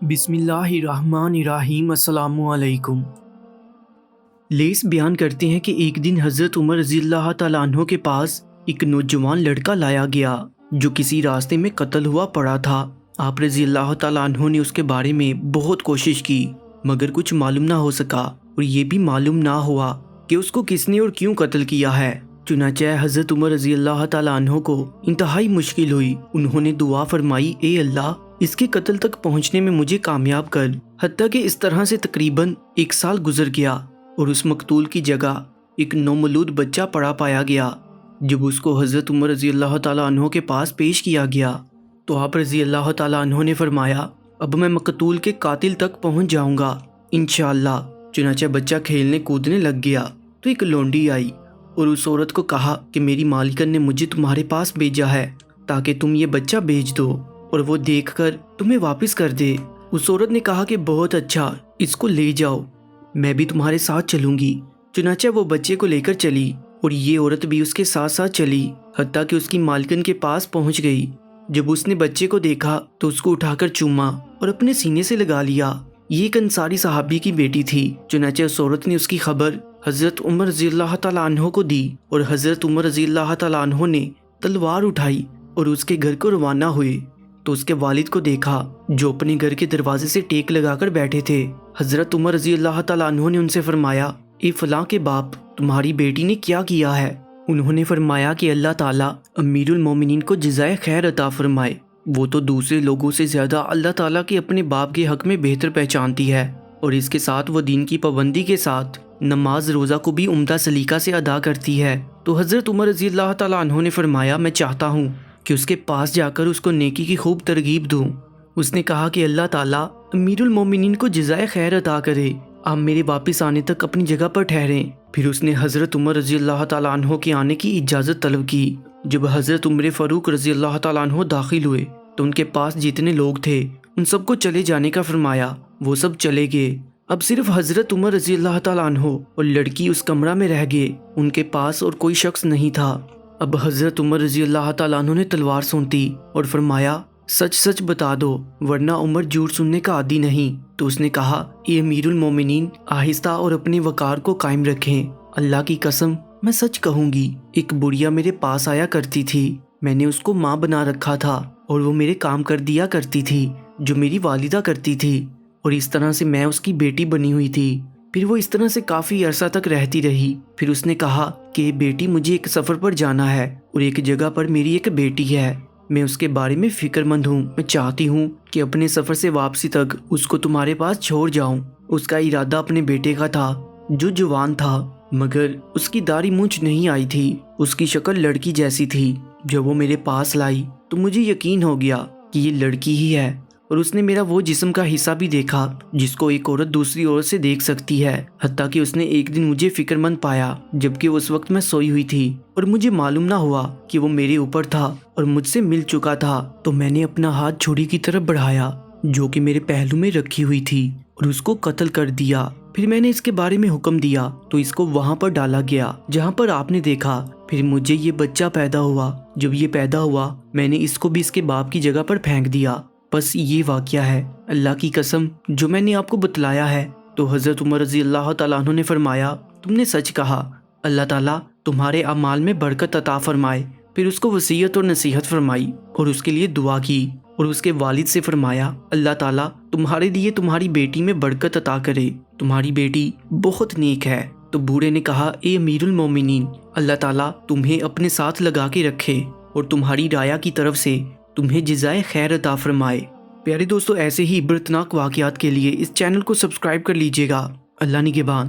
بسم اللہ الرحمن الرحیم۔ السلام علیکم۔ لیس بیان کرتے ہیں کہ ایک دن حضرت عمر رضی اللہ تعالیٰ عنہ کے پاس ایک نوجوان لڑکا لایا گیا جو کسی راستے میں قتل ہوا پڑا تھا۔ آپ رضی اللہ تعالیٰ عنہ نے اس کے بارے میں بہت کوشش کی مگر کچھ معلوم نہ ہو سکا، اور یہ بھی معلوم نہ ہوا کہ اس کو کس نے اور کیوں قتل کیا ہے۔ چنانچہ حضرت عمر رضی اللہ تعالیٰ عنہ کو انتہائی مشکل ہوئی۔ انہوں نے دعا فرمائی، اے اللہ اس کے قتل تک پہنچنے میں مجھے کامیاب کر۔ حتیٰ کہ اس طرح سے تقریباً 1 سال گزر گیا اور اس مقتول کی جگہ ایک نومولود بچہ پڑا پایا گیا۔ جب اس کو حضرت عمر رضی اللہ تعالیٰ عنہ کے پاس پیش کیا گیا تو آپ رضی اللہ تعالیٰ عنہ نے فرمایا، اب میں مقتول کے قاتل تک پہنچ جاؤں گا انشاءاللہ۔ چنانچہ بچہ کھیلنے کودنے لگ گیا تو ایک لونڈی آئی اور اس عورت کو کہا کہ میری مالکن نے مجھے تمہارے پاس بھیجا ہے تاکہ تم یہ بچہ بھیج دو اور وہ دیکھ کر تمہیں واپس کر دے۔ اس عورت نے کہا کہ بہت اچھا، اس کو لے جاؤ، میں بھی تمہارے ساتھ چلوں گی۔ چنانچہ وہ بچے کو لے کر چلی اور یہ عورت بھی اس کے ساتھ ساتھ چلی حتیٰ کہ اس کی مالکن کے پاس پہنچ گئی۔ جب اس نے بچے کو دیکھا تو اس کو اٹھا کر چوما اور اپنے سینے سے لگا لیا۔ یہ ایک انصاری صحابی کی بیٹی تھی۔ چنانچہ اس عورت نے اس کی خبر حضرت عمر رضی اللہ تعالیٰ عنہ کو دی اور حضرت عمر رضی اللہ تعالیٰ عنہ نے تلوار اٹھائی اور اس کے گھر کو روانہ ہوئے تو اس کے والد کو دیکھا جو اپنے گھر کے دروازے سے ٹیک لگا کر بیٹھے تھے۔ حضرت عمر رضی اللہ تعالیٰ عنہ نے ان سے فرمایا، اے فلاں کے باپ، تمہاری بیٹی نے کیا کیا ہے؟ انہوں نے فرمایا کہ اللہ تعالیٰ امیر المومنین کو جزائے خیر عطا فرمائے، وہ تو دوسرے لوگوں سے زیادہ اللہ تعالیٰ کے اپنے باپ کے حق میں بہتر پہچانتی ہے، اور اس کے ساتھ وہ دین کی پابندی کے ساتھ نماز روزہ کو بھی عمدہ سلیقہ سے ادا کرتی ہے۔ تو حضرت عمر رضی اللہ تعالیٰ عنہ نے فرمایا، میں چاہتا ہوں کہ اس کے پاس جا کر اس کو نیکی کی خوب ترغیب دوں۔ اس نے کہا کہ اللہ تعالیٰ امیر المومنین کو جزائے خیر عطا کرے، آپ میرے واپس آنے تک اپنی جگہ پر ٹھہریں۔ پھر اس نے حضرت عمر رضی اللہ تعالیٰ عنہ کے آنے کی اجازت طلب کی۔ جب حضرت عمر فاروق رضی اللہ تعالیٰ عنہ داخل ہوئے تو ان کے پاس جتنے لوگ تھے ان سب کو چلے جانے کا فرمایا۔ وہ سب چلے گئے۔ اب صرف حضرت عمر رضی اللہ تعالیٰ عنہ اور لڑکی اس کمرہ میں رہ گئے، ان کے پاس اور کوئی شخص نہیں تھا۔ اب حضرت عمر رضی اللہ تعالیٰ عنہ نے تلوار سونتی اور فرمایا، سچ سچ بتا دو ورنہ عمر جھوٹ سننے کا عادی نہیں۔ تو اس نے کہا، اے امیر المومنین، آہستہ اور اپنے وقار کو قائم رکھیں، اللہ کی قسم میں سچ کہوں گی، ایک بڑھیا میرے پاس آیا کرتی تھی، میں نے اس کو ماں بنا رکھا تھا اور وہ میرے کام کر دیا کرتی تھی جو میری والدہ کرتی تھی، اور اس طرح سے میں اس کی بیٹی بنی ہوئی تھی۔ پھر وہ اس طرح سے کافی عرصہ تک رہتی رہی۔ پھر اس نے کہا کہ بیٹی مجھے ایک سفر پر جانا ہے اور ایک جگہ پر میری ایک بیٹی ہے، میں اس کے بارے میں فکر مند ہوں، میں چاہتی ہوں کہ اپنے سفر سے واپسی تک اس کو تمہارے پاس چھوڑ جاؤں۔ اس کا ارادہ اپنے بیٹے کا تھا جو جوان تھا مگر اس کی داڑھی مونچھ نہیں آئی تھی، اس کی شکل لڑکی جیسی تھی۔ جب وہ میرے پاس لائی تو مجھے یقین ہو گیا کہ یہ لڑکی ہی ہے، اور اس نے میرا وہ جسم کا حصہ بھی دیکھا جس کو ایک عورت دوسری عورت سے دیکھ سکتی ہے، حتیٰ کہ اس نے ایک دن مجھے فکر مند پایا جبکہ اس وقت میں سوئی ہوئی تھی اور مجھے معلوم نہ ہوا کہ وہ میرے اوپر تھا اور مجھ سے مل چکا تھا۔ تو میں نے اپنا ہاتھ چھری کی طرف بڑھایا جو کہ میرے پہلو میں رکھی ہوئی تھی اور اس کو قتل کر دیا۔ پھر میں نے اس کے بارے میں حکم دیا تو اس کو وہاں پر ڈالا گیا جہاں پر آپ نے دیکھا۔ پھر مجھے یہ بچہ پیدا ہوا۔ جب یہ پیدا ہوا میں نے اس کو بھی اس کے باپ کی جگہ پر پھینک دیا۔ بس یہ واقعہ ہے، اللہ کی قسم جو میں نے آپ کو بتلایا ہے۔ تو حضرت عمر رضی اللہ تعالیٰ عنہ نے فرمایا، تم نے سچ کہا، اللہ تعالیٰ تمہارے اعمال میں برکت عطا فرمائے۔ پھر اس کو وصیت اور نصیحت فرمائی اور اس کے لیے دعا کی اور اس کے والد سے فرمایا، اللہ تعالیٰ تمہارے لیے تمہاری بیٹی میں برکت عطا کرے، تمہاری بیٹی بہت نیک ہے۔ تو بوڑھے نے کہا، اے امیر المومنین، اللہ تعالیٰ تمہیں اپنے ساتھ لگا کے رکھے اور تمہاری رعایا کی طرف سے تمہیں جزائے خیر عطا فرمائے۔ پیارے دوستو، ایسے ہی عبرتناک واقعات کے لیے اس چینل کو سبسکرائب کر لیجیے گا۔ اللہ نگہبان۔